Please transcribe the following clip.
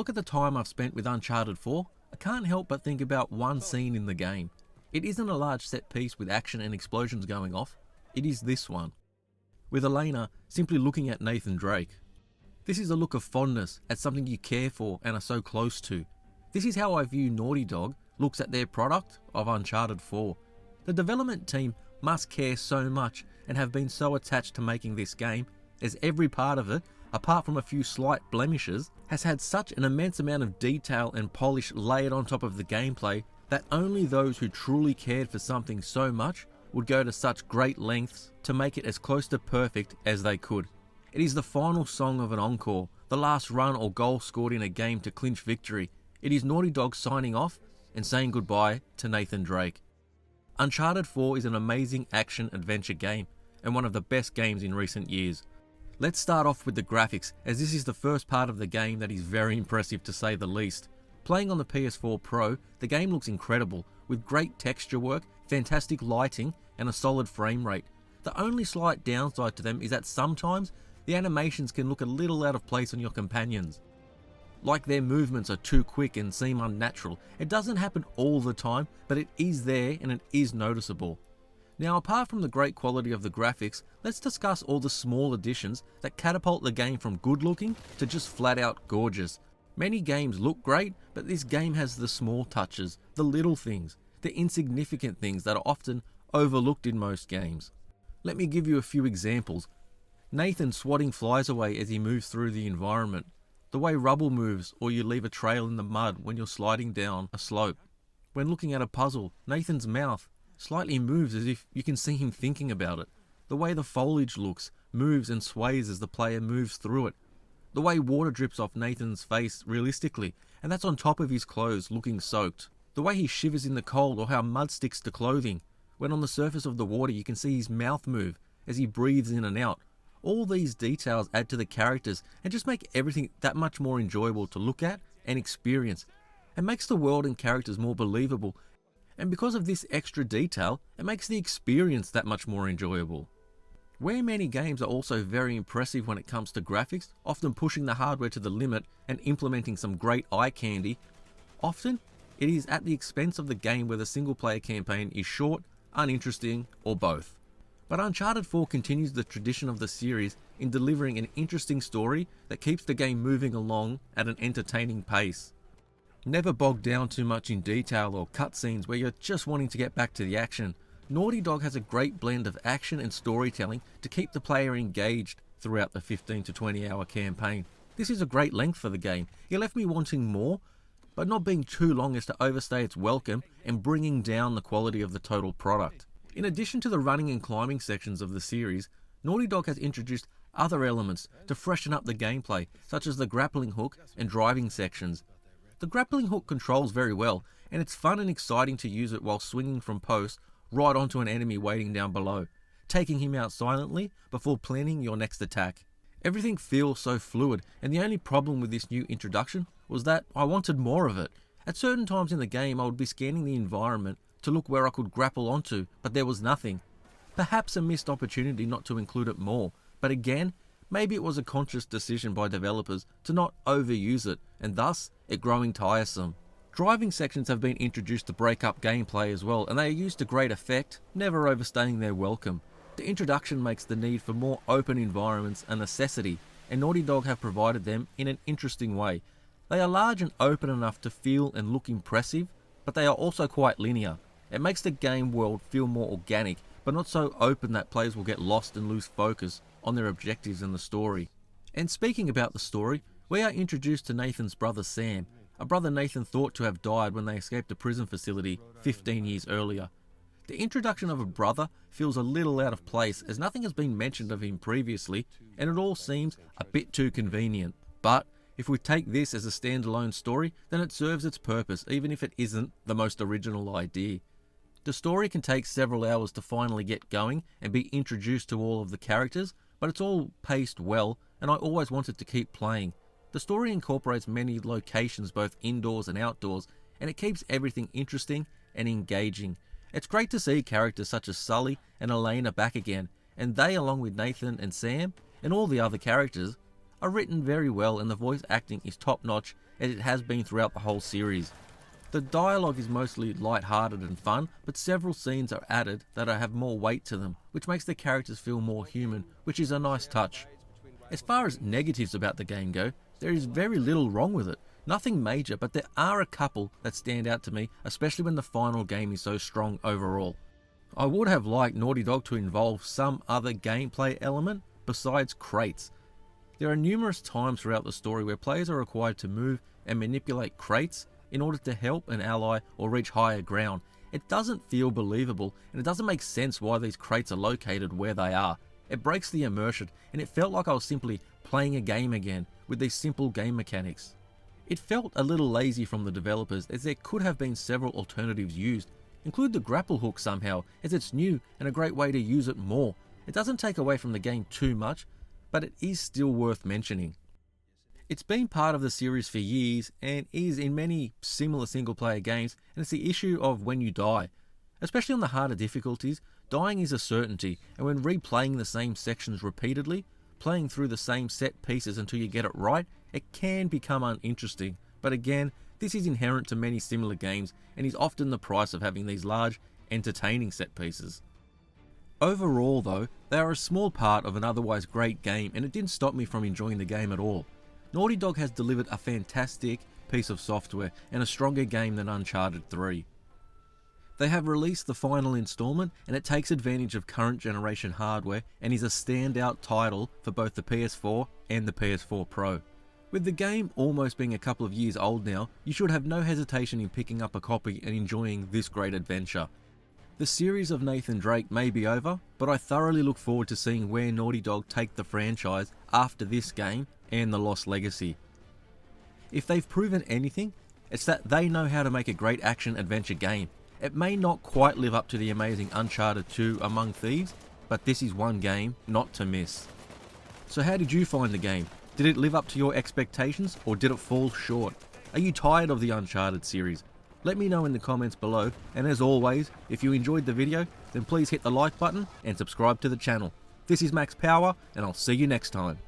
look at the time I've spent with Uncharted 4, I can't help but think about one scene in the game. It isn't a large set piece with action and explosions going off, it is this one. With Elena simply looking at Nathan Drake. This is a look of fondness at something you care for and are so close to. This is how I view Naughty Dog looks at their product of Uncharted 4. The development team must care so much and have been so attached to making this game, as every part of it, apart from a few slight blemishes, has had such an immense amount of detail and polish layered on top of the gameplay that only those who truly cared for something so much would go to such great lengths to make it as close to perfect as they could. It is the final song of an encore, the last run or goal scored in a game to clinch victory. It is Naughty Dog signing off and saying goodbye to Nathan Drake. Uncharted 4 is an amazing action-adventure game and one of the best games in recent years. Let's start off with the graphics, as this is the first part of the game that is very impressive to say the least. Playing on the PS4 Pro, the game looks incredible, with great texture work, fantastic lighting, and a solid frame rate. The only slight downside to them is that sometimes the animations can look a little out of place on your companions. Like their movements are too quick and seem unnatural. It doesn't happen all the time, but it is there and it is noticeable. Now, apart from the great quality of the graphics, let's discuss all the small additions that catapult the game from good looking to just flat out gorgeous. Many games look great, but this game has the small touches, the little things, the insignificant things that are often overlooked in most games. Let me give you a few examples. Nathan swatting flies away as he moves through the environment. The way rubble moves, or you leave a trail in the mud when you're sliding down a slope. When looking at a puzzle, Nathan's mouth slightly moves as if you can see him thinking about it. The way the foliage looks, moves and sways as the player moves through it. The way water drips off Nathan's face realistically, and that's on top of his clothes looking soaked. The way he shivers in the cold, or how mud sticks to clothing. When on the surface of the water you can see his mouth move as he breathes in and out. All these details add to the characters and just make everything that much more enjoyable to look at and experience. It makes the world and characters more believable, and because of this extra detail, it makes the experience that much more enjoyable. Where many games are also very impressive when it comes to graphics, often pushing the hardware to the limit and implementing some great eye candy, often it is at the expense of the game where the single player campaign is short, uninteresting, or both. But Uncharted 4 continues the tradition of the series in delivering an interesting story that keeps the game moving along at an entertaining pace. Never bogged down too much in detail or cutscenes where you're just wanting to get back to the action, Naughty Dog has a great blend of action and storytelling to keep the player engaged throughout the 15 to 20 hour campaign. This is a great length for the game. It left me wanting more, but not being too long as to overstay its welcome and bringing down the quality of the total product. In addition to the running and climbing sections of the series, Naughty Dog has introduced other elements to freshen up the gameplay, such as the grappling hook and driving sections. The grappling hook controls very well, and it's fun and exciting to use it while swinging from post right onto an enemy waiting down below, taking him out silently before planning your next attack. Everything feels so fluid, and the only problem with this new introduction was that I wanted more of it. At certain times in the game I would be scanning the environment to look where I could grapple onto, but there was nothing. Perhaps a missed opportunity not to include it more, but again, maybe it was a conscious decision by developers to not overuse it, and thus it growing tiresome. Driving sections have been introduced to break up gameplay as well, and they are used to great effect, never overstaying their welcome. The introduction makes the need for more open environments a necessity, and Naughty Dog have provided them in an interesting way. They are large and open enough to feel and look impressive, but they are also quite linear. It makes the game world feel more organic, but not so open that players will get lost and lose focus on their objectives in the story. And speaking about the story, we are introduced to Nathan's brother Sam, a brother Nathan thought to have died when they escaped a prison facility 15 years earlier. The introduction of a brother feels a little out of place as nothing has been mentioned of him previously, and it all seems a bit too convenient. But if we take this as a standalone story, then it serves its purpose, even if it isn't the most original idea. The story can take several hours to finally get going and be introduced to all of the characters, but it's all paced well, and I always wanted to keep playing. The story incorporates many locations both indoors and outdoors, and it keeps everything interesting and engaging. It's great to see characters such as Sully and Elena back again, and they, along with Nathan and Sam and all the other characters, are written very well, and the voice acting is top notch as it has been throughout the whole series. The dialogue is mostly light-hearted and fun, but several scenes are added that have more weight to them, which makes the characters feel more human, which is a nice touch. As far as negatives about the game go, there is very little wrong with it. Nothing major, but there are a couple that stand out to me, especially when the final game is so strong overall. I would have liked Naughty Dog to involve some other gameplay element besides crates. There are numerous times throughout the story where players are required to move and manipulate crates in order to help an ally or reach higher ground. It doesn't feel believable, and it doesn't make sense why these crates are located where they are. It breaks the immersion, and it felt like I was simply playing a game again with these simple game mechanics. It felt a little lazy from the developers, as there could have been several alternatives used. Include the grapple hook somehow, as it's new and a great way to use it more. It doesn't take away from the game too much, but it is still worth mentioning. It's been part of the series for years and is in many similar single player games, and it's the issue of when you die. Especially on the harder difficulties, dying is a certainty, and when replaying the same sections repeatedly, playing through the same set pieces until you get it right, it can become uninteresting. But again, this is inherent to many similar games and is often the price of having these large, entertaining set pieces. Overall though, they are a small part of an otherwise great game, and it didn't stop me from enjoying the game at all. Naughty Dog has delivered a fantastic piece of software and a stronger game than Uncharted 3. They have released the final installment, and it takes advantage of current generation hardware and is a standout title for both the PS4 and the PS4 Pro. With the game almost being a couple of years old now, you should have no hesitation in picking up a copy and enjoying this great adventure. The series of Nathan Drake may be over, but I thoroughly look forward to seeing where Naughty Dog take the franchise after this game and the Lost Legacy. If they've proven anything, it's that they know how to make a great action-adventure game. It may not quite live up to the amazing Uncharted 2 Among Thieves, but this is one game not to miss. So how did you find the game? Did it live up to your expectations, or did it fall short? Are you tired of the Uncharted series? Let me know in the comments below, and as always, if you enjoyed the video, then please hit the like button and subscribe to the channel. This is Max Power, and I'll see you next time.